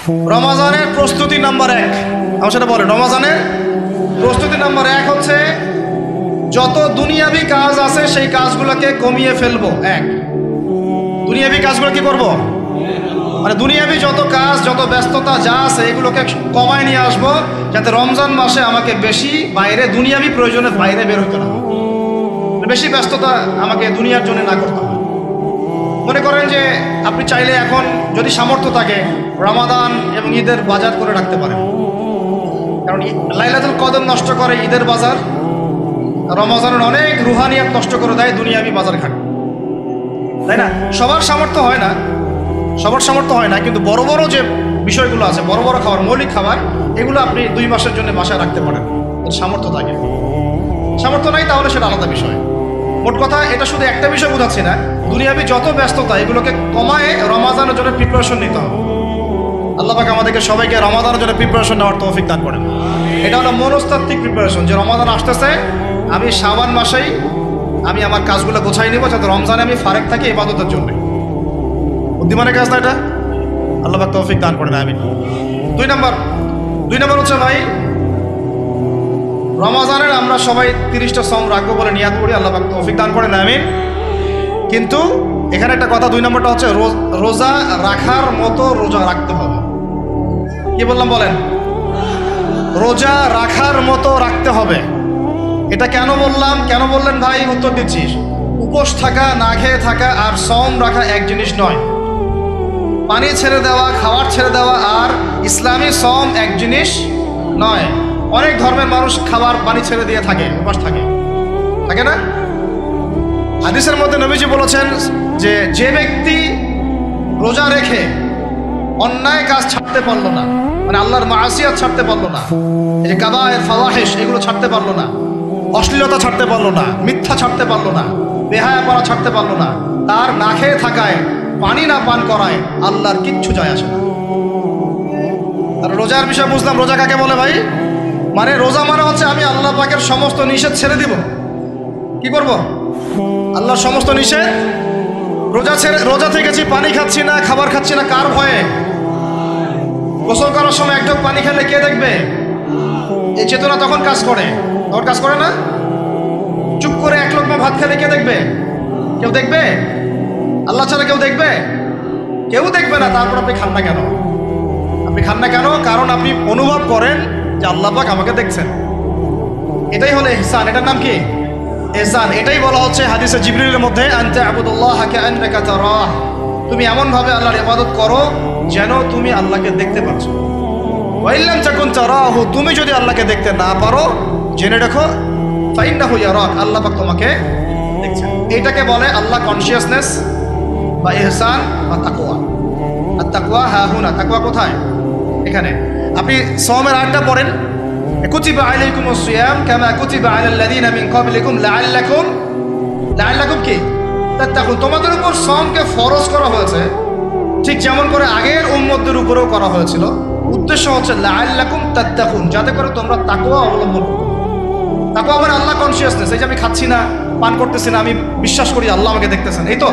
রমাজানের প্রস্তুতি নাম্বার 1, আমার সেটা বলেন। রমাজানের প্রস্তুতি নাম্বার 1 হচ্ছে যত দুনিয়াবি কাজ আছে সেই কাজগুলোকে কমিয়ে ফেলবো। দুনিয়াবি কাজগুলো কি করব? মানে দুনিয়াবি যত কাজ, যত ব্যস্ততা যা আছে এগুলোকে কমায় নিয়ে আসবো, যাতে রমজান মাসে আমাকে বেশি বাইরে দুনিয়াবি প্রয়োজনের বাইরে বের হইতে না, বেশি ব্যস্ততা আমাকে দুনিয়ার জন্য না করতে হবে। মনে করেন যে আপনি চাইলে এখন যদি সামর্থ্য থাকে রমাদান এবং ঈদের বাজার করে রাখতে পারেন, কারণ লাইলাতুল কদর নষ্ট করে ঈদের বাজার, রমজানের অনেক রুহানিয়াত নষ্ট করে দেয় দুনিয়াবি বাজার ঘাট, তাই না? সবার সামর্থ্য হয় না, সবার সামর্থ্য হয় না, কিন্তু বড় বড় যে বিষয়গুলো আছে, বড় বড় খাবার, মৌলিক খাবার, এগুলো আপনি 2 মাসের জন্য বাসায় রাখতে পারেন, সামর্থ্য থাকে। সামর্থ্য নাই তাহলে সেটা আলাদা বিষয়। মোট কথা এটা শুধু একটা বিষয় বোঝাচ্ছি না, দুনিয়াবি যত ব্যস্ততা এগুলোকে কমায় রমাজানের জন্য প্রিপারেশন নিতে হবে। আল্লাহ পাক আমাদেরকে সবাইকে রমাদানের জন্য প্রিপারেশন নেওয়ার তৌফিক দান করেন। এটা হলো মনস্তাত্ত্বিক প্রিপারেশন, যে রমাদান আসতেছে, আমি শাবান মাসেই আমি আমার কাজগুলো গোছাই নিব, যাতে রমজানে আমি ফারেক থাকি ইবাদতের জন্য। বুদ্ধিমানের কাজ না এটা? আল্লাহ পাক তৌফিক দান করেন, আমিন। 2 নম্বর হচ্ছে ভাই, রমজানের আমরা সবাই 30টা সম রাখবো বলে নিয়াত করি, আল্লাহ পাক তৌফিক দান করেন, আমিন। কিন্তু এখানে একটা কথা, 2 নম্বরটা হচ্ছে রোজা রাখার মতো রোজা রাখতে হবে। কি বললাম বলেন? রোজা রাখার মতো রাখতে হবে। এটা কেন বললাম, কেন বললেন ভাই? উত্তর দিচ্ছিস। উপোস থাকা, না খেয়ে থাকা আর সম রাখা এক জিনিস নয়। পানি ছেড়ে দেওয়া, খাবার ছেড়ে দেওয়া আর ইসলামী সম এক জিনিস নয়। অনেক ধর্মের মানুষ খাবার পানি ছেড়ে দিয়ে থাকে, উপাস থাকে, থাকে না? হাদিসের মধ্যে নবীজি বলেছেন যে যে ব্যক্তি রোজা রেখে অন্যায় কাজ ছাড়তে পারলো না, মানে আল্লাহর মাসিয়াত ছাড়তে পারলো না, এই যে কাবায়ের ফাওয়াহিশ এগুলো ছাড়তে পারলো না, অশ্লীলতা ছাড়তে পারলো না, মিথ্যা ছাড়তে পারলো না, বেহায়াপনা ছাড়তে পারলো না, তার না খেয়ে থাকায়, পানি না পান করায় আল্লাহর কিচ্ছু যায় আসে না। আর রোজার বিষয় বুঝলাম। রোজা কাকে বলে ভাই? মানে রোজা মানে হচ্ছে আমি আল্লাহ পাকের সমস্ত নিষেধ ছেড়ে দিব। কি করব? আল্লাহর সমস্ত নিষেধ, রোজা থেকেছি, পানি খাচ্ছি না, খাবার খাচ্ছি না, কার ভয়ে? গোসল করার সময় এক ঢোক পানি খেলে কে দেখবে? এই চেতনা তখন কাজ করে, তখন কাজ করে না? চুপ করে 1 লোকমা ভাত খেলে কে দেখবে? কেউ দেখবে? আল্লাহ ছাড়া কেউ দেখবে? কেউ দেখবে না। তারপর আপনি খান না কেন? আপনি খান না কেন? কারণ আপনি অনুভব করেন যে আল্লাহ পাক আমাকে দেখছেন। এটাই হলো ইহসান। এটার নাম কি? ইহসান। এটাই বলা হচ্ছে হাদিসে জিবরিলের মধ্যে, আনতা আবুদুল্লাহ কাআন্নাকা তারাহ, তুমি এমন ভাবে আল্লাহর ইবাদত করো যেন তুমি আল্লাহকে দেখতে পাচ্ছ। ওয়া ইল্লাম তাকুন তারাহু, তুমি যদি আল্লাহকে দেখতে না পারো জেনে রাখো ফাইন্নাহু ইয়ারাক, আল্লাহ পাক তোমাকে দেখছেন। এটাকে বলে আল্লাহ কনসিয়াসনেস বা ইহসান বা তাকওয়া। আর তাকওয়া হাহুনা, তাকওয়া কোথায়? এখানে। আপনি সওমের আয়াতটা পড়েন, কুতিবা আলাইকুমুস সিয়াম কামা কুতিবা আলাল লাযিনা মিন ক্বাবলিকুম লাআল্লাকুম কি তাত্তাকুন, তোমাদের উপর সওমকে ফরজ করা হয়েছে ঠিক যেমন করে আগের উম্মতদের উপরেও করা হয়েছিল। উদ্দেশ্য হচ্ছে লাআল্লাকুম তাত্তাকুন, যাতে করে তোমরা তাকওয়া অবলম্বন করো। তাকওয়া মানে আল্লাহ কনসিয়াসনেস, এই যে আমি খাচ্ছি না, পান করতেছি না, আমি বিশ্বাস করি আল্লাহ আমাকে দেখতেছেন, এই তো।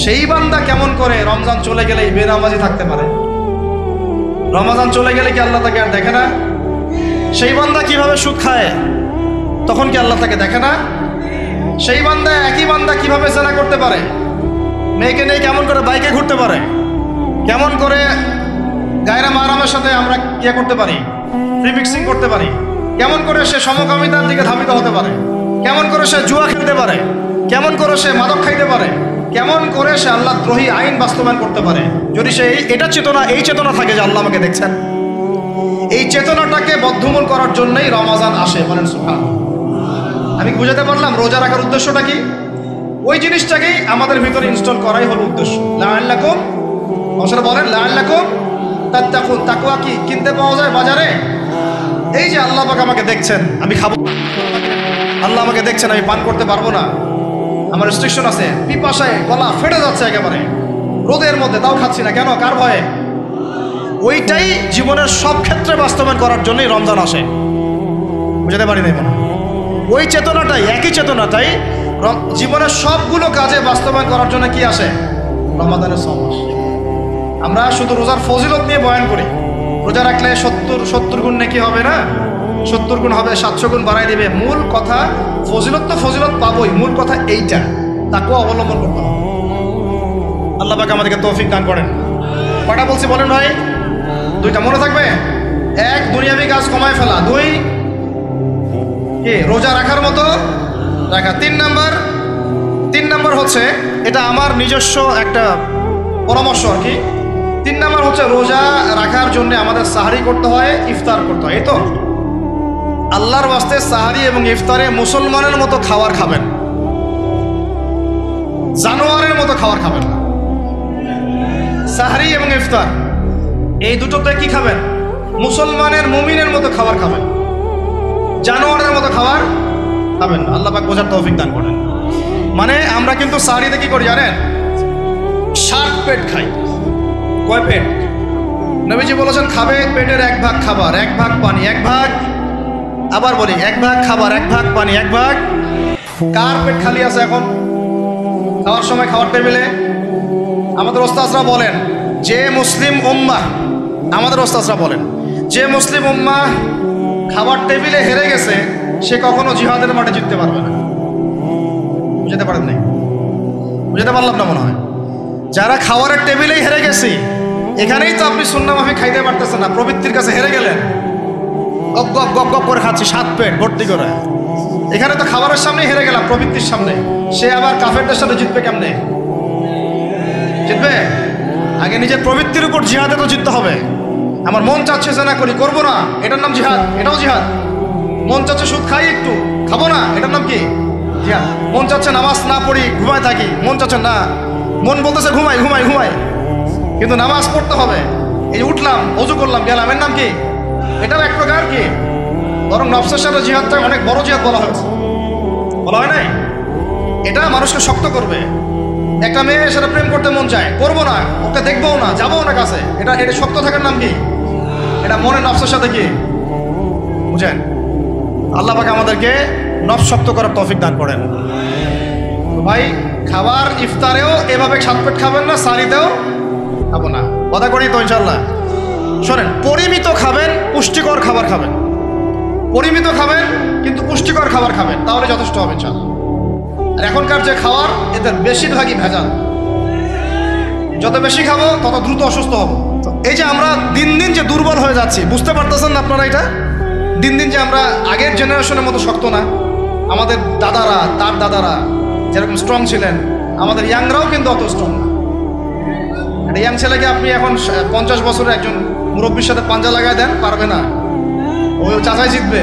সেই বান্দা কেমন করে রমজান চলে গেলেই বেনামাজি থাকতে পারে? রমজান চলে গেলে কি আল্লাহ তাকে আর দেখে না? সেই বান্দা কিভাবে সুদ খায়, তখন কি আল্লাহ তাকে দেখে না? সেই বান্দা, একই বান্দা কিভাবে জেনা করতে পারে, মেয়েকে নিয়ে কেমন করে বাইকে ঘুরতে পারে, কেমন করে গায়রা মাহরামের সাথে আমরা ইয়ে করতে পারি, প্রিমিক্সিং করতে পারি, কেমন করে সে সমকামিতার দিকে ধাবিত হতে পারে, কেমন করে সে জুয়া খেলতে পারে, কেমন করে সে মাদক খাইতে পারে, কেমন করে সে আল্লাহ দ্রোহী আইন বাস্তবায়ন করতে পারে, যদি সে এটা চেতনা, এই চেতনা থাকে যে আল্লাহ আমাকে দেখছেন। এই চেতনাটাকে বদ্ধমূল করার জন্যই রমাজান আসে। বলেন সুবহানাল্লাহ। আমি বুঝাতে পারলাম রোজা রাখার উদ্দেশ্যটা কি? ওই জিনিসটাকেই আমাদের ভিতরে ইনস্টল করাই হলো উদ্দেশ্য। লাআল্লাকুম, অবশ্যই বলেন লাআল্লাকুম তাত্তাকুন। তাকওয়া কি কিনতে পাওয়া যায় বাজারে? এই যে আল্লাহ পাক আমাকে দেখছেন, আমি খাবো, আল্লাহ আমাকে দেখছেন, আমি পান করতে পারবো না, আমার রেস্ট্রিকশন আছে, পিপাসায় গলা ফেটে যাচ্ছে একেবারে রোদের মধ্যে, তাও খাচ্ছি না কেন? কার ভয়ে? ওইটাই জীবনের সব ক্ষেত্রে বাস্তবায়ন করার জন্যই রমজান আসে। বুঝতে পারি নাই মনে? ওই চেতনাটাই, একই চেতনাটাই জীবনের সবগুলো কাজে বাস্তবায়ন করার জন্য কি আসে? রমাদানের সম আসে। আমরা শুধু রোজার ফজিলত নিয়ে বয়ান করি, রোজা রাখলে 70 গুণ নাকি হবে না, 70 গুণ হবে, 700 গুণ বাড়াই দেবে। মূল কথা ফজিলত তো ফজিলত পাবোই, মূল কথা এইটা, তাকেও অবলম্বন করতে হবে। আল্লাহ পাক আমাদেরকে তৌফিক দান করেন। কটা বলছি বলেন ভাই? 2টা মনে থাকবে। 1, দুনিয়াবি কাজ কমায় ফেলা। 2, কি রোজা রাখার মতো রাখা। 3 নাম্বার হচ্ছে, এটা আমার নিজস্ব একটা পরামর্শ আর কি। 3 নাম্বার হচ্ছে রোজা রাখার জন্য আমাদের সাহারি করতে হয়, ইফতার করতে হয়। এই তো আল্লাহর ওয়াস্তে সাহারি এবং ইফতারে মুসলমানের মতো খাবার খাবেন, জানোয়ারের মতো খাবার খাবেন না। সাহারি এবং ইফতার এই দুটোতে কি খাবেন? মুসলমানের, মুমিনের মতো খাবার খাবেন, জানোয়ারের মতো খাবার খাবেন না। আল্লাহ পাক বোঝার তৌফিক দান করেন। মানে আমরা কিন্তু সাহারিতে কি করি জানেন? 60 পেট খাই। কয় পেট? নবীজি বলেছেন খাবে পেটের 1 ভাগ খাবার, 1 ভাগ পানি, 1 ভাগ, আবার বলি 1 ভাগ খাবার, 1 ভাগ পানি, 1 ভাগ। কার পেট খালি আছে এখন খাওয়ার সময় খাওয়ার টেবিলে? আমাদের ওস্তাদরা বলেন যে মুসলিম উম্মাহ, আমাদের ওস্তাদরা বলেন যে মুসলিম উম্মাহ খাবার টেবিলে হেরে গেছে, সে কখনো জিহাদের মাঠে জিততে পারবে না। বুঝতে পারেন নাই? বুঝতে পারলাম না মনে হয়। যারা খাবারের টেবিলেই হেরে গেছি, এখানেই তো আপনি সুন্নাহ মাফিক খাইতে পারতেছেন না, প্রবৃত্তির কাছে হেরে গেলেন, গপ গপ গপ গপ করে খাচ্ছি 7 পেট ভর্তি করে। এখানে তো খাবারের সামনেই হেরে গেলাম, প্রবৃত্তির সামনে। সে আবার কাফেরদের সাথে জিতবে কেমনে? জিতবে আগে নিজের প্রবৃত্তির উপর জিহাদে তো জিততে হবে। আমার মন চাচ্ছে যে না করি, করবো না, এটার নাম জিহাদ, এটাও জিহাদ। মন চাচ্ছে সুদ খাই একটু, খাবো না, এটার নাম কি? জিহাদ। মন চাচ্ছে নামাজ না পড়ি, ঘুমায় থাকি, মন চাচ্ছে না, মন বলতেছে ঘুমাই ঘুমাই ঘুমাই, কিন্তু নামাজ পড়তে হবে। এই উঠলাম, অজু করলাম, গেলাম, এর নাম কি? এটাও এক প্রকার কি, বরং নফসের সাথে জিহাদটা অনেক বড় জিহাদ বলা হয়েছে, বলা হয় নাই? এটা মানুষকে শক্ত করবে। একটা মেয়ে সেটা প্রেম করতে মন চায়, করবো না, ওকে দেখবো না, যাবো না কাছে, এটা শক্ত থাকার নাম কি? এটা মনে নফসের সাথে কি, বুঝেন? আল্লাহ পাক আমাদেরকে নফস শক্ত করার তৌফিক দান করেন। ভাই খাবার ইফতারেও এভাবে 7 পেট খাবেন না, সারিতেও খাবো না, কথা করি তো ইনশাল্লাহ। শোনেন, পরিমিত খাবেন, পুষ্টিকর খাবার খাবেন, পরিমিত খাবেন কিন্তু পুষ্টিকর খাবার খাবেন, তাহলে যথেষ্ট হবে ইনশাল্লাহ। আর এখনকার যে খাবার, এতে বেশিরভাগই ভেজাল। যত বেশি খাবো তত দ্রুত অসুস্থ হব। এই যে আমরা দিন দিন যে দুর্বল হয়ে যাচ্ছি, বুঝতে পারতেছেন না আপনারা? এটা দিন দিন যে আমরা আগের জেনারেশনের মতো শক্ত না। আমাদের দাদারা, তার দাদারা যেরকম স্ট্রং ছিলেন, আমাদের ইয়াংরাও কিন্তু অত স্ট্রং না। একটা ইয়াং ছেলেকে আপনি এখন 50 বছরের একজন মুরব্বীর সাথে পাঞ্জা লাগায় দেন, পারবে না, ওই চাচাই জিতবে।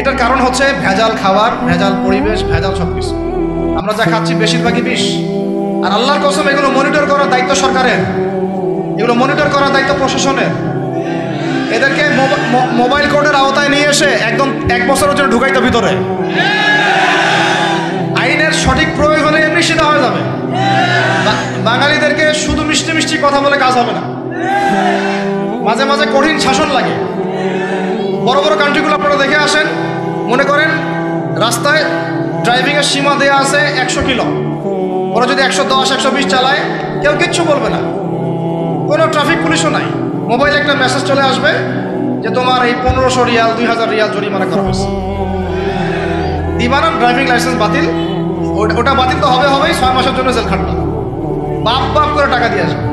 এটার কারণ হচ্ছে ভেজাল খাবার, ভেজাল পরিবেশ, ভেজাল সব কিছু। আমরা যা খাচ্ছি বেশিরভাগই বিষ। আর আল্লাহর কসম, এগুলো মনিটর করার দায়িত্ব সরকারের, এগুলো মনিটর করার দায়িত্ব প্রশাসনের। এদেরকে মোবাইল কোর্টের আওতায় নিয়ে এসে একদম 1 বছরের জন্য ঢুকাইতে ভিতরে। আইনের সঠিক প্রয়োগ হলে এমনি সেটা হয়ে যাবে। বাঙালিদেরকে শুধু মিষ্টি মিষ্টি কথা বলে কাজ হবে না, মাঝে মাঝে কঠিন শাসন লাগে। বড় বড় কান্ট্রিগুলো আপনারা দেখে আসেন, মনে করেন রাস্তায় ড্রাইভিংয়ের সীমা দেওয়া আছে 100 কিলো, ওরা যদি 110, 120 চালায়, কেউ কিচ্ছু বলবে না, কোনো ট্রাফিক পুলিশও নাই। মোবাইলে একটা মেসেজ চলে আসবে যে তোমার এই 1500 রিয়াল, 2000 রিয়াল জরিমানা করা হয়েছে। দিবানা ড্রাইভিং লাইসেন্স বাতিল, ওটা বাতিল তো হবেই, 6 মাসের জন্য জেল খাটবে, বাপ করে টাকা দিয়ে আসবে।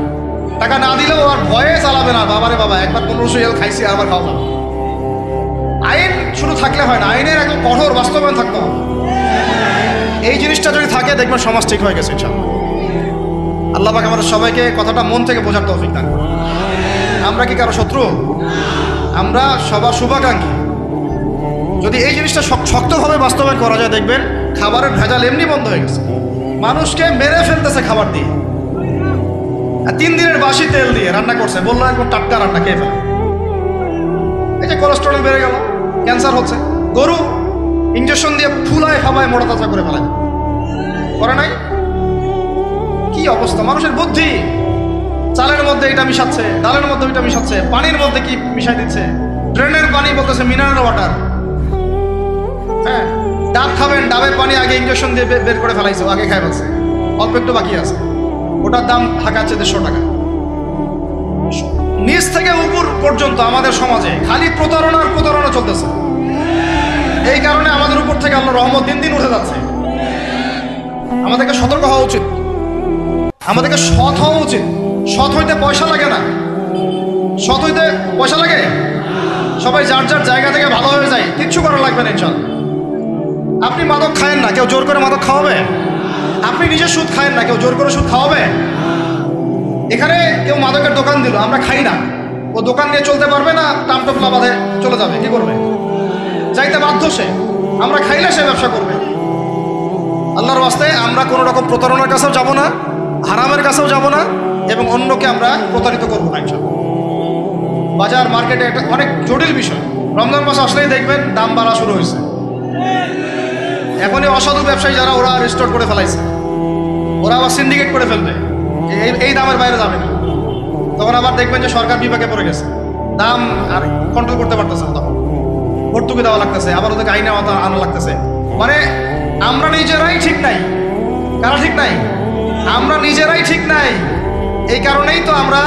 টাকা না দিলেও আর ভয়ে চালাবে না, বাবারে বাবা একবার 1500 রিয়াল খাইছি, আবার খাওয়া যাবে। আইন শুধু থাকলে হয় না, আইনের একদম কঠোর বাস্তবায়ন থাকতে হবে। এই জিনিসটা যদি থাকে, দেখবেন সমাজ ঠিক হয়ে গেছে ইনশাআল্লাহ। আল্লাহ পাক আমাদের সবাইকে কথাটা মন থেকে বোঝার তৌফিক দান করুন। আমরা কি কারো শত্রু? আমরা সবার শুভাকাঙ্ক্ষী। যদি এই জিনিসটা শক্তভাবে বাস্তবায়ন করা যায়, দেখবেন খাবারের ভেজাল এমনি বন্ধ হয়ে গেছে। মানুষকে মেরে ফেলতেছে খাবার দিয়ে, 3 দিনের বাসি তেল দিয়ে রান্না করছে, বললো একদম টাটকা রান্না খেয়ে ফেলে। এই যে কোলেস্টেরল বেড়ে গেল, ক্যান্সার হচ্ছে। গরু ইঞ্জেকশন দিয়ে ফুলায় খাবায় মোটা তাজা করে ফেলায়, করে নাই? কি অবস্থা মানুষের বুদ্ধি! চালের মধ্যে এটা মিশাচ্ছে, ডালের মধ্যে ওইটা মিশাচ্ছে, পানির মধ্যে কি মিশাই দিচ্ছে, ড্রেনের পানি বলতেছে মিনারেল ওয়াটার। হ্যাঁ, ডাব খাবেন, ডাবের পানি আগে ইঞ্জেকশন দিয়ে বের করে ফেলাইছে, আগে খাই ফেলছে, অল্প একটু বাকি আছে। ওটার দাম ঢাকার চেয়ে 150 টাকা। নিচ থেকে উপর পর্যন্ত আমাদের সমাজে খালি প্রতারণা চলতেছে। এই কারণে আমাদের উপর থেকে আল্লাহর রহমত দিন দিন উঠে যাচ্ছে। আমাদেরকে সতর্ক হওয়া উচিত, আমাদেরকে সৎ হওয়া উচিত। সৎ হইতে পয়সা লাগে না, সৎ হইতে পয়সা লাগে। সবাই যার যার জায়গা থেকে ভালো হয়ে যায়, কিচ্ছু করা লাগবে না ইনশাআল্লাহ। আপনি মাদক খায়েন না, কেউ জোর করে মাদক খাওয়াবে? আপনি নিজে সুদ খায়েন না, কেউ জোর করে সুদ খাওয়াবে? এখানে কেউ মাদকের দোকান দিল, আমরা খাই না, ও দোকান নিয়ে চলতে পারবে না? টামটপলা বাঁধে চলে যাবে, কি করবে? যাইতে বাধ্য সে। আমরা খাইলে সে ব্যবসা করবে। আল্লাহর ওয়াস্তে আমরা কোনো রকম প্রতারণার কাছেও যাব না, হারামের কাছেও যাব না, এবং অন্যকে আমরা প্রতারিত করবো না ইনশাআল্লাহ। বাজার মার্কেটে একটা অনেক জটিল বিষয়। রমজান মাস আসলেই দেখবেন দাম বাড়া শুরু হয়েছে। এখনই অসাধু ব্যবসায়ী যারা, ওরা রিস্টোর করে ফেলাইছে, ওরা আবার সিন্ডিকেট করে ফেলবে, এই দামের বাইরে যাবে না। তখন আবার দেখবেন যে সরকার বিপাকে পড়ে গেছে, দাম আর কন্ট্রোল করতে পারতেছে না, তখন ভর্তুকি দেওয়া লাগতেছে, আবার ওদেরকে আইনে আনা লাগতেছে। মানে আমরা নিজেরাই ঠিক নাই। কারা ঠিক নাই? আমরা নিজেরাই ঠিক নাই। এই কারণেই তো আমরা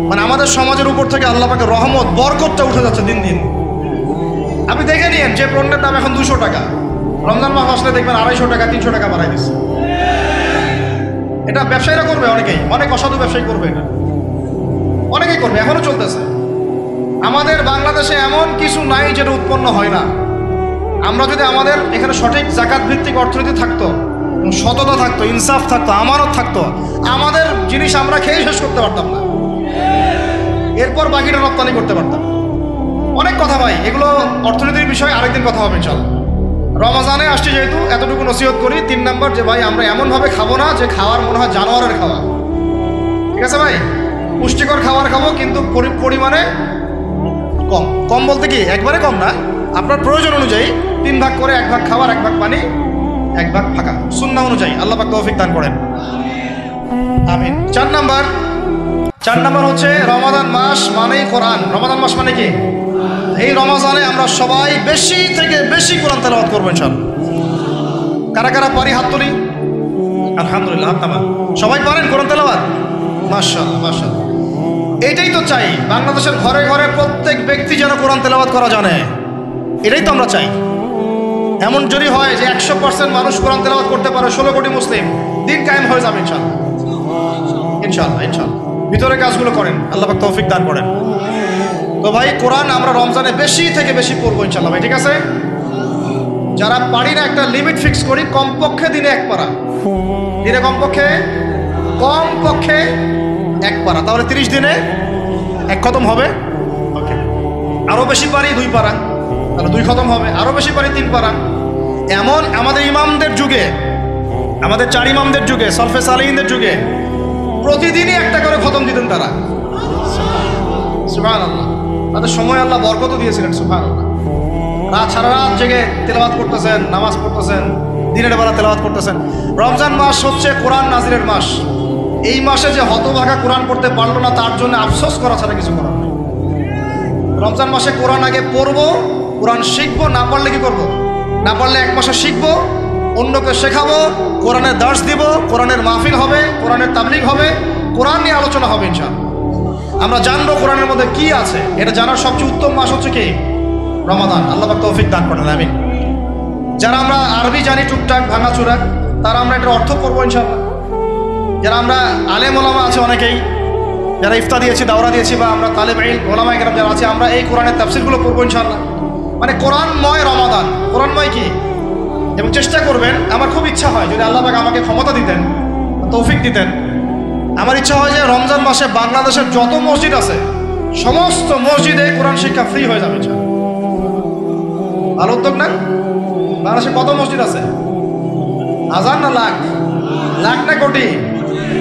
মানে আমাদের সমাজের উপর থেকে আল্লাহ পাকের রহমত বরকতটা উঠে যাচ্ছে দিন দিন। আপনি দেখে নিন, যে পণ্যের দাম এখন 200 টাকা, রমজান মাস আসলে দেখবেন 250 টাকা 300 টাকা বাড়াই দিচ্ছে। এটা ব্যবসায়ীরা করবে, অনেক অসাধু ব্যবসায়ী করবে, এটা অনেকেই করবে, এখনো চলতেছে। আমাদের বাংলাদেশে এমন কিছু নাই যেটা উৎপন্ন হয় না। আমরা যদি আমাদের এখানে সঠিক জাকাত ভিত্তিক অর্থনীতি থাকতো, সততা থাকতো, ইনসাফ থাকতো, আমানত থাকতো, আমাদের জিনিস আমরা খেয়ে শেষ করতে পারতাম না, এরপর বাকিটা রপ্তানি করতে পারতাম। অনেক কথা ভাই, এগুলো অর্থনীতির বিষয়, আরেকদিন কথা হবে ইনশাআল্লাহ। রমজানে আসছি যেহেতু এতটুকু নসিহত করি। 3 নম্বর, যে ভাই আমরা এমনভাবে খাবো না যে খাওয়ার মনে হয় জানোয়ারের খাওয়া। ঠিক আছে ভাই, পুষ্টিকর খাবার খাবো, কিন্তু পরিমাণে কম। কম বলতে কি একবারে কম না, আপনার প্রয়োজন অনুযায়ী 3 ভাগ করে, 1 ভাগ খাবার, 1 ভাগ পানি, 1 ভাগ ফাঁকা, সুন্নাহ অনুযায়ী। আল্লাহ পাক তৌফিক দান করেন, আমিন। 4 নম্বর হচ্ছে রমাদান মাস মানেই কোরআন। রমাদান মাস মানে কি? এই রমজানে আমরা সবাই বেশি থেকে বেশি কোরআন তেলাওয়াত করবো ইনশাআল্লাহ। কারা কারা পারি হাত তুলি? আলহামদুলিল্লাহ, হাত নামান। সবাই পারেন কোরআন তেলাওয়াত? মাশাআল্লাহ মাশাআল্লাহ। এইটাই তো চাই, বাংলাদেশের ঘরে ঘরে প্রত্যেক ব্যক্তি যেন কোরআন তেলাওয়াত করা জানে, এটাই তো আমরা চাই। এমন যদি হয় যে 100% মানুষ কোরআন তেলাওয়াত করতে পারে, 16 কোটি মুসলিম, দিন কায়েম হয়ে যাবে ইনশাআল্লাহ। ইনশাআল্লাহ ইনশাআল্লাহ। ভিতরে কাজগুলো করেন, আল্লাহ পাক তৌফিক দান করেন। তো ভাই, কোরআন আমরা রমজানে বেশি থেকে বেশি পড়বো ইনশাআল্লাহ ভাই, ঠিক আছে? যারা পারি না, একটা লিমিট ফিক্স করি, কমপক্ষে দিনে 1 পারা, দিনে কমপক্ষে 1 পারা, তাহলে 30 দিনে 1 খতম হবে। ওকে, আরো বেশি পারি 2 পারা, তাহলে 2 খতম হবে। আরো বেশি পারি 3 পারা। এমন আমাদের ইমামদের যুগে, আমাদের 4 ইমামদের যুগে, সলফে সালেহিনদের যুগে প্রতিদিনই 1টা করে খতম দিতেন তারা। সুবহানাল্লাহ, তাদের সময় আল্লাহ বরকত দিয়েছিলেন। সুবহানাল্লাহ, সারা রাত জেগে তেলাওয়াত করতেছেন, নামাজ পড়তেছেন, দিনের বেলা তেলাওয়াত করতেছেন। রমজান মাস হচ্ছে কোরআন নাজিলের মাস। এই মাসে যে হতভাগা কোরআন পড়তে পারলো না, তার জন্য আফসোস করা ছাড়া কিছু করার নেই। রমজান মাসে কোরআন আগে পড়বো, কোরআন শিখবো, না পারলে কি করবো? না পারলে 1 মাসে শিখবো, অন্যকে শেখাবো, কোরআনের দার্স দিব, কোরআনের মাহফিল হবে, কোরআনের তাবলীগ হবে, কোরআন নিয়ে আলোচনা হবে ইনশাআল্লাহ। আমরা জানবো কোরআনের মধ্যে কি আছে। এটা জানার সবচেয়ে উত্তম মাস হচ্ছে কি? রমাদান। আল্লাহ পাক তৌফিক দান করেন, আমিন। যারা আমরা আরবি জানি টুকটাক ভাঙাচোরা, তারা আমরা এটার অর্থ পড়বো ইনশাআল্লাহ। যারা আমরা আলেম ওলামা আছে অনেকেই, যারা ইফতা দিয়েছি, দাওরা দিয়েছি, বা আমরা তালেব ইলম ওলামায়ে কেরাম যারা আছে, আমরা এই কোরআনের তাফসীরগুলো পড়বো ইনশাআল্লাহ। মানে কোরআনময় রমাদান। কোরআনময় কি? এবং চেষ্টা করবেন, আমার খুব ইচ্ছা হয় যদি আল্লাহ পাক আমাকে ক্ষমতা দিতেন, তৌফিক দিতেন, আমার ইচ্ছা হয় যে রমজান মাসে বাংলাদেশের যত মসজিদ আছে সমস্ত মসজিদে কোরআন শিক্ষা ফ্রি হয়ে যাবে। ভালো উদ্যোগ না? বাংলাদেশে কত মসজিদ আছে? 1000 না লাখ? লাখ না কোটি?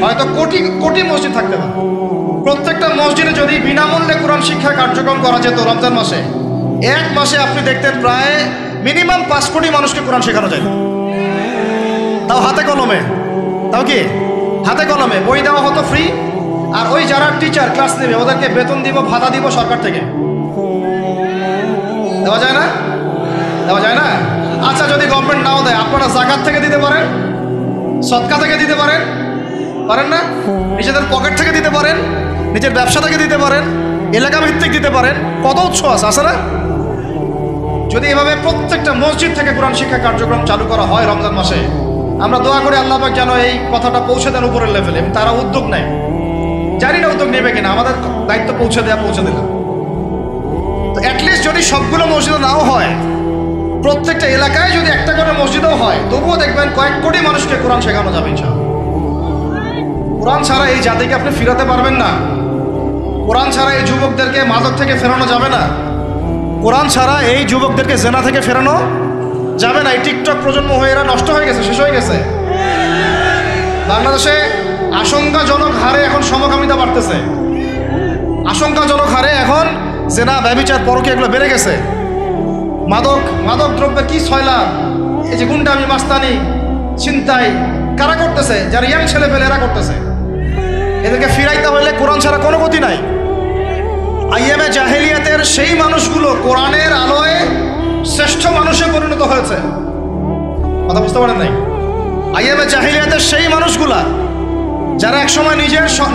হয়তো কোটি কোটি মসজিদ থাকতে পারে। প্রত্যেকটা মসজিদে যদি বিনামূল্যে কোরআন শিক্ষা কার্যক্রম করা যেত রমজান মাসে, 1 মাসে আপনি দেখতেন প্রায় মিনিমাম 5 কোটি মানুষকে কোরআন শেখানো যায়। তাও হাতে কলমে। তাও কি হাতে কলমে? বই দেওয়া হতো ফ্রি, আর ওই যারা টিচার ক্লাস নেবে ওদেরকে বেতন দিব, ভাতা দিব সরকার থেকে। দেওয়া যায় না? দেওয়া যায় না? আচ্ছা, যদি গভর্নমেন্ট নাও দেয়, আপনারা যাকাত থেকে দিতে পারেন, সদকা থেকে দিতে পারেন, পারেন না? নিজেদের পকেট থেকে দিতে পারেন, নিজের ব্যবসা থেকে দিতে পারেন, এলাকা ভিত্তিক দিতে পারেন, কত উৎস আছে না? যদি এভাবে প্রত্যেকটা মসজিদ থেকে কোরআন শিক্ষা কার্যক্রম চালু করা হয় রমজান মাসে, আমরা দোয়া করি আল্লাহ পাক যেন এই কথাটা পৌঁছে দেন উপরের লেভেলে, এবং তারা উদ্যোগ নেয়। জানি না উদ্যোগ নেবে কিনা, আমাদের দায়িত্ব পৌঁছে দিলাম। তো অ্যাটলিস্ট যদি সবগুলো মসজিদও নাও হয়, প্রত্যেকটা এলাকায় যদি একটা করে মসজিদও হয়, তবুও দেখবেন কয়েক কোটি মানুষকে কোরআন শেখানো যাবে ইনশাআল্লাহ। কোরআন ছাড়া এই জাতিকে আপনি ফিরাতে পারবেন না। কোরআন ছাড়া এই যুবকদেরকে মাদক থেকে ফেরানো যাবে না। কোরআন ছাড়া এই যুবকদেরকে জেনা থেকে ফেরানো যাবে না। এই টিকটক প্রজন্ম হয়ে এরা নষ্ট হয়ে গেছে, শেষ হয়ে গেছে। বাংলাদেশে আশঙ্কাজনক হারে এখন সমকামিতা বাড়তেছে, আশঙ্কাজনক হারে এখন জেনা, ব্যভিচার, পরকীয়া এগুলো বেড়ে গেছে। মাদক দ্রব্যের কি ছয়লা, এই যে গুন্ডামি, মাস্তানি, ছিনতাই কারা করতেছে? যারা ইয়াং ছেলে পেলে এরা করতেছে। এদেরকে ফিরাইতে হইলে কোরআন ছাড়া কোনো গতি নাই। আইয়ামে জাহেলিয়াতের সেই মানুষগুলো কোরআনের আলোয় শ্রেষ্ঠ মানুষে পরিণত হয়েছে। কথা বুঝতে পারেন নাই? আইয়ামে জাহেলিয়াতের সেই মানুষগুলা যারা একসময়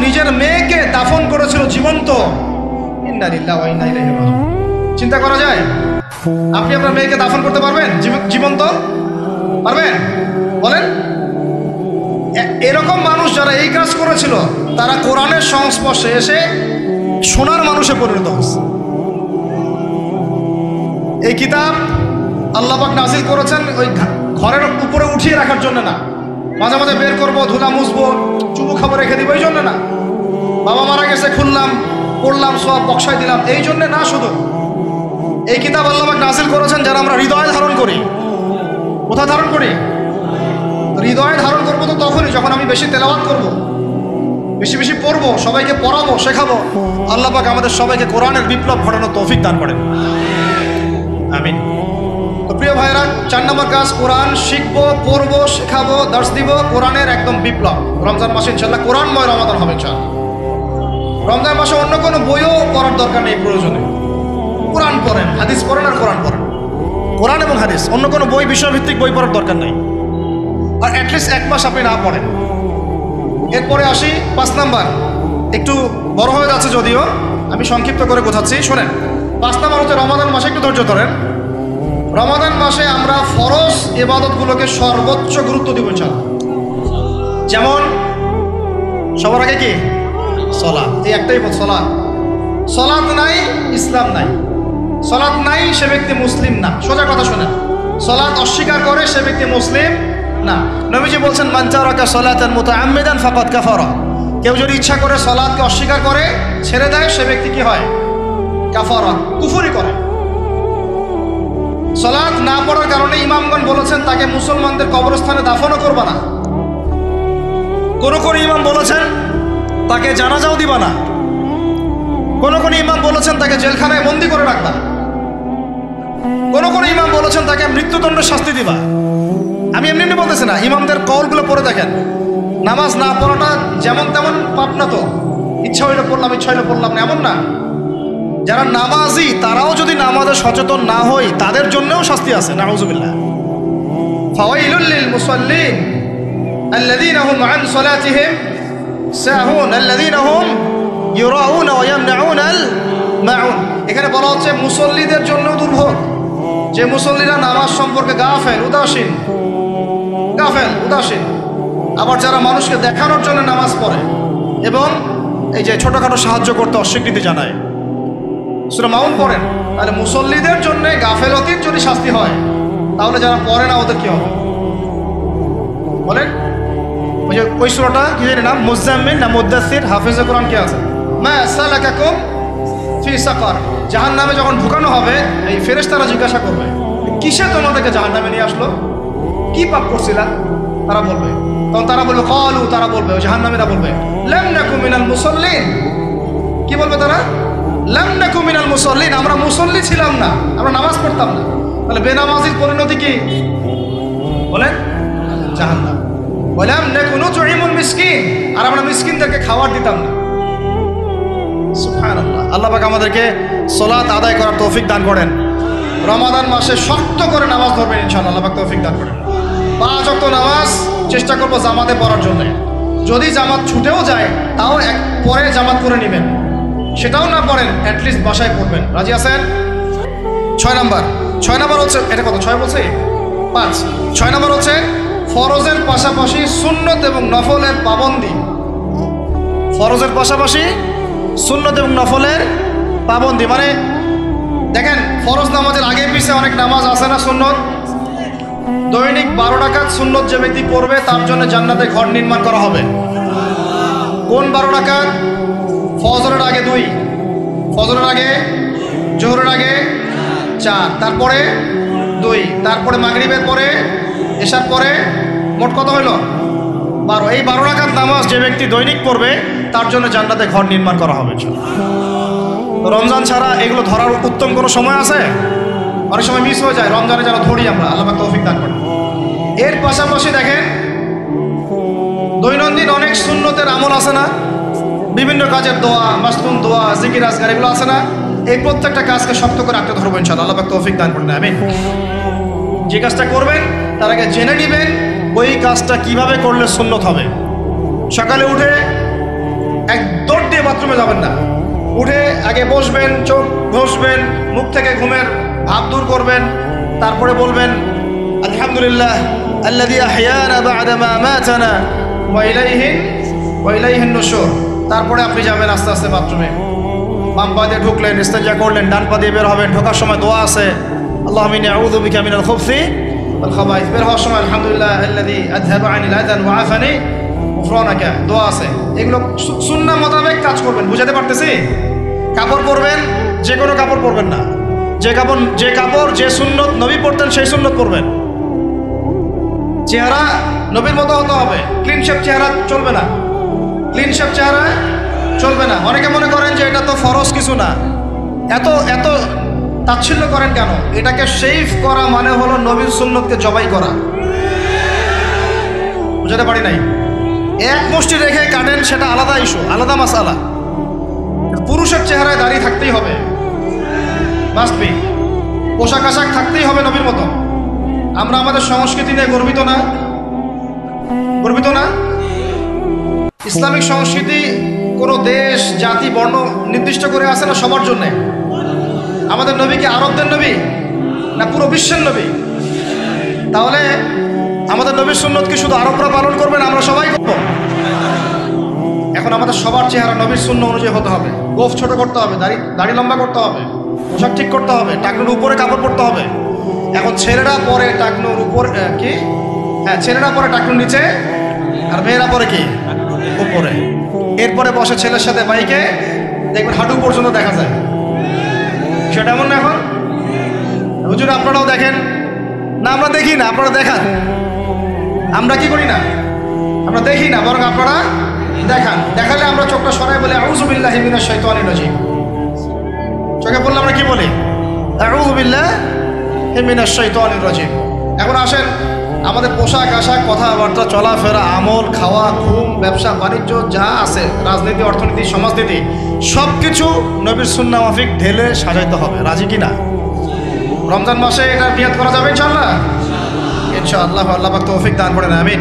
নিজের মেয়েকে দাফন করেছিল জীবন্ত। ইন্না লিল্লাহি ওয়া ইন্না ইলাইহি রাজিউন। চিন্তা করা যায়? আপনি আপনার মেয়েকে দাফন করতে পারবেন জীবন্ত? পারবেন? বলেন। এরকম মানুষ যারা এই কাজ করেছিল, তারা কোরআনের সংস্পর্শে এসে সোনার মানুষে পরিণত হচ্ছে। এই কিতাব আল্লাহ পাক নাজিল করেছেন ওই ঘরের উপরে উঠিয়ে রাখার জন্য না, মাঝে মাঝে বের করবো, ধুলা মুছবো, চুমু খাবার রেখে দিব, এই জন্য না। বাবা মারা গেছে, খুললাম, পড়লাম, সব বক্সায় দিলাম, এই জন্যে না। শুধু এই কিতাব আল্লাহ পাক নাজিল করেছেন যারা আমরা হৃদয়ে ধারণ করি। কোথায় ধারণ করি? হৃদয়ে ধারণ করবো তো তখনই যখন আমি বেশি তেলাওয়াত করবো, বেশি বেশি পড়বো, সবাইকে পড়াবো, শেখাবো। আল্লাহ পাক আমাদের সবাইকে কোরআনের বিপ্লব ঘটানোর তৌফিক দান করেন, আমিন। তো প্রিয় ভাইরা, 4 নম্বর কাজ, কোরআন শিখবো, পড়বো, শেখাবো, দার্স দিব। কোরআনের একদম বিপ্লব। রমজান মাসে ইনশাল্লাহ কোরআনময় রমাদান হবে ইনশাল্লাহ। রমজান মাসে অন্য কোনো বইও পড়ার দরকার নেই প্রয়োজনে। কোরআন পড়েন, হাদিস পড়েন আর কোরআন পড়েন। কোরআন এবং হাদিস, অন্য কোনো বই, বিষয়ভিত্তিক বই পড়ার দরকার নেই। আর অ্যাটলিস্ট 1 মাস আপনি না পড়েন। এরপরে আসি 5 নাম্বার। একটু বড় হয়ে যাচ্ছে যদিও, আমি সংক্ষিপ্ত করে বোঝাচ্ছি, শোনেন। 5 নাম্বার হচ্ছে রমাদান মাসে, একটু ধৈর্য ধরেন। রমাদান মাসে আমরা ফরজ ইবাদতগুলোকে সর্বোচ্চ গুরুত্ব দিব ইনশাআল্লাহ। যেমন সবার আগে কি? সালাত। এই একটাই পথ, সালাত। সালাত নাই, ইসলাম নাই। সালাত নাই, সে ব্যক্তি মুসলিম না। সোজা কথা শোনেন, সালাত অস্বীকার করে সে ব্যক্তি মুসলিম না। নবীজি বলছেন, মান তারাকা সালাতান মুতাআম্মিদান ফাকাদ কাফারা। কেউ যদি ইচ্ছা করে সালাতকে অস্বীকার করে, ছেড়ে দেয়, সে ব্যক্তি কি হয়? কাফারা, কুফরি করে। সালাত না পড়ার কারণে ইমামগণ বলেছেন তাকে মুসলমানদের কবরস্থানে দাফনও করবা না। কোন কোন ইমাম বলেছেন তাকে জানাজাও দিবা না। কোন কোন ইমাম বলেছেন তাকে জেলখানায় বন্দি করে রাখবা। কোন কোন ইমাম বলেছেন তাকে মৃত্যুদণ্ডের শাস্তি দিবা। আমি এমনি এমনি বলতেছি না, ইমামদের কওলগুলো পড়ে দেখেন। নামাজ না পড়াটা যেমন তেমন পাপ না তো, ইচ্ছা হইলে পড়লাম, ইচ্ছা হইলে পড়লাম না, এমন না। যারা নামাজি তারাও যদি নামাজে সচেতন না হয়, তাদের জন্যও শাস্তি আছে। নাউযুবিল্লাহ। ফাওয়াইলুল লিল মুসাল্লিন আল্লাযীনা হুম আন সালাতিহিম সাহুন আল্লাযীনা হুম ইউরাউনা ওয়া ইয়ামনাউনাল মাউন। এখানে বলা হচ্ছে মুসল্লিদের জন্য দুর্ভোগ, যে মুসল্লিরা নামাজ সম্পর্কে গাফেল, উদাসীন। আবার যারা মানুষকে দেখানোর জন্য নামাজ পড়ে এবং এই যে ছোটখাটো সাহায্য করতে অস্বীকৃতি জানায়, সূরা মাউন পড়েন। তাহলে মুসল্লিদের জন্য গাফেলতির যদি শাস্তি হয়, তাহলে যারা পড়ে না ওদের কি হবে বলেন? ওই যে ওই সূরাটা কি জানি নাম, মুজাম্মিল না মুদ্দাসসির, হাফেজে কোরআন কে আছে? মা সালাকাকুম ফি সাকার। জাহান্নামে যখন ঢুকানো হবে, এই ফেরেশতারা জিজ্ঞাসা করবে, কিসে তোমাদেরকে জাহান্নামে নিয়ে আসলো? কি পাপ করছিলা? তারা বলবে, তখন তারা বলবে ক্বালু, তারা বলবে, ওই জাহান্নামীরা বলবে, লাম নাকু মিনাল মুসাল্লিন। কি বলবে তারা? লাম নাকু মিনাল মুসাল্লিন, আমরা মুসল্লি ছিলাম না, আমরা নামাজ পড়তাম না। তাহলে বেনামাজির পরিণতি কি বলেন? জাহান্নাম। ওয়ালাম নাকু নুতঈমুল মিসকিন, আর আমরা মিসকিনদেরকে খাবার দিতাম না। সুবহানাল্লাহ। আল্লাহ পাক আমাদেরকে সালাত আদায় করার তৌফিক দান করেন। রমাদান মাসে শক্ত করে নামাজ ধরবেন ইনশাআল্লাহ, আল্লাহ পাক তৌফিক দান করেন। 5 ওয়াক্ত নামাজ চেষ্টা করবো জামাতে পড়ার জন্য। যদি জামাত ছুটেও যায় তাও পরে জামাত করে নেবেন, সেটাও না পড়েন, অ্যাটলিস্ট বাসায় পড়বেন। রাজি আছেন? 6 নাম্বার হচ্ছে, এটা কত 6 বলছে 5। 6 নাম্বার হচ্ছে ফরজের পাশাপাশি সুন্নত এবং নফলের পাবন্দি। ফরজের পাশাপাশি সুন্নত এবং নফলের পাবন্দি মানে দেখেন, ফরজ নামাজের আগে পিছিয়ে অনেক নামাজ আছে না সুন্নত। দৈনিক 12 রাকাত সুন্নত যে ব্যক্তি পড়বে তার জন্য জান্নাতে ঘর নির্মাণ করা হবে। কোন 12 রাকাত? ফজরের আগে 2, ফজরের আগে, জোহরের আগে 4, তারপরে 2, তারপরে মাগরিবের পরে, এশার পরে, মোট কত হইল 12। এই 12 রাকাত নামাজ যে ব্যক্তি দৈনিক পড়বে তার জন্য জান্নাতে ঘর নির্মাণ করা হবে। রমজান ছাড়া এগুলো ধরার উত্তম কোনো সময় আছে? অনেক সময় মিস হয়ে যায়, রমজানে যেন ধরি আমরা, আল্লাহ পাক তৌফিক দান করেন। এর পাশাপাশি দেখেন দৈনন্দিন অনেক সুন্নতের আমল আছে না, বিভিন্ন কাজের দোয়া, মাসনুন দোয়া, জিকির আজকার, এগুলো আছে না। এই প্রত্যেকটা কাজকে শক্ত করে আঁকড়ে ধরবো ইনশাআল্লাহ, আল্লাহ পাক তৌফিক দান করেন। আমিন। যে কাজটা করবেন তার আগে জেনে নেবেন ওই কাজটা কিভাবে করলে সুন্নত হবে। সকালে উঠে এক দৌড় দিয়ে বাথরুমে যাবেন না, উঠে আগে বসবেন, চোখ ঘষবেন, মুখ থেকে ঘুমের ভাব দূর করবেন, তারপরে বলবেন আলহামদুলিল্লাহ আল্লাযী আহইয়ানা বা'দা মা আমাতানা ওয়া ইলাইহিন নুশুর। তারপরে আপনি যাবেন আস্তে আস্তে বাথরুমে, বাম পা দিয়ে ঢুকলেন, ইস্তেঞ্জা করলেন, ডান পা দিয়ে বের হবেন। ঢোকার সময় দোয়া আছে, আল্লাহুম্মা ইন্নী আউযু বিকা মিনাল খুবসি ওয়াল খাবাইস। বের হওয়ার সময় আলহামদুলিল্লাহ আল্লাযী আযহাবা আনিল আযান ওয়া আফানি গুফরানাকা, দোয়া আছে। এগুলো সুন্নাহ মোতাবেক কাজ করবেন। বুঝাতে পারতেছি? কাপড় পরবেন, যে কোনো কাপড় পরবেন না, যে কাপড় যে সুন্নত নবী পড়তেন সেই সুন্নত পরবেন। চেহারা নবীর মতো হতে হবে, ক্লিন শেপ চেহারা চলবে না, ক্লিন শেপ চেহারা চলবে না। অনেকে মনে করেন যে এটা তো ফরজ কিছু না, এত তাচ্ছিল্য করেন কেন? এটাকে শেভ করা মানে হলো নবীর সুন্নতকে জবাই করা। বুঝাতে পারি নাই? এক মুষ্টি রেখে কাটেন, সেটা আলাদা ইস্যু, আলাদা মাসালা। পুরুষের চেহারায় দাঁড়িয়ে থাকতেই হবে, মাস্ট বি। পোশাক আশাক থাকতেই হবে নবীর মতো। আমরা আমাদের সংস্কৃতি নিয়ে গর্বিত না? গর্বিত না? ইসলামিক সংস্কৃতি কোনো দেশ, জাতি, বর্ণ নির্দিষ্ট করে আসে না, সবার জন্যে। আমাদের নবী কি আরবদের নবী না পুরো বিশ্বের নবী? তাহলে আমাদের নবীর সুন্নত কি শুধু আরবরা পালন করবেন, আমরা সবাই করব? এখন আমাদের সবার চেহারা নবীর সুন্নাহ অনুযায়ী হতে হবে। গোফ ছোট করতে হবে, দাড়ি লম্বা করতে হবে, পোশাক ঠিক করতে হবে, টাকনুর উপরে কাপড় পরতে হবে। এখন ছেলেরা পরে টাকনুর উপর কি, হ্যাঁ ছেলেরা পরে টাকনুর নিচে, আর মেয়েরা পরে কি উপরে। এরপরে বসে ছেলের সাথে বাইকে, দেখবেন হাঁটু পর্যন্ত দেখা যায়। সেটা এমন না? এখন হুজুর আপনারাও দেখেন না? আমরা দেখি না, আপনারা দেখান। আমরা কি করি না? আমরা দেখি না, বরং আপনারা দেখান। দেখালে আমরা চোখটা সরাই বলি আউযু বিল্লাহি মিনাশ শাইতানির রাজিম। চোখে বললে আমরা কি বলি? আউযু বিল্লাহি মিনাশ শাইতানির রাজিম। এখন আসেন, আমাদের পোশাক আশাক, কথাবার্তা, চলাফেরা, আমল, খাওয়া, ঘুম, ব্যবসা বাণিজ্য যা আছে, রাজনীতি, অর্থনীতি, সমাজনীতি, সব কিছু নবীর সুন্নাহ মাফিক ঢেলে সাজাইতে হবে। রাজি কি না? রমজান মাসে এটা নিয়াত করা যাবে ইনশাআল্লাহ? ইনশাআল্লাহ, আল্লাহ পাক তৌফিক দান করেন। আমিন।